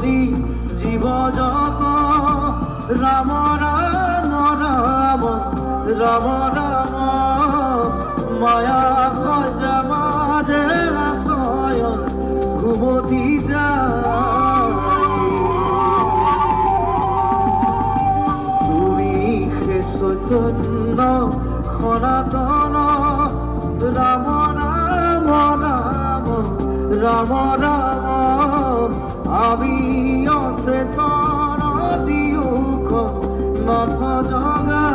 তুমি জীব জগ রাম রাম রাম রাম রাম মায়া খোঁজা মাঝে আশয় ঘুমতি যায় তুমি হে চৈতন্য সনাতন রাম রাম রাম রাম রাম আমি অচেতন দিওখ নাথ জগা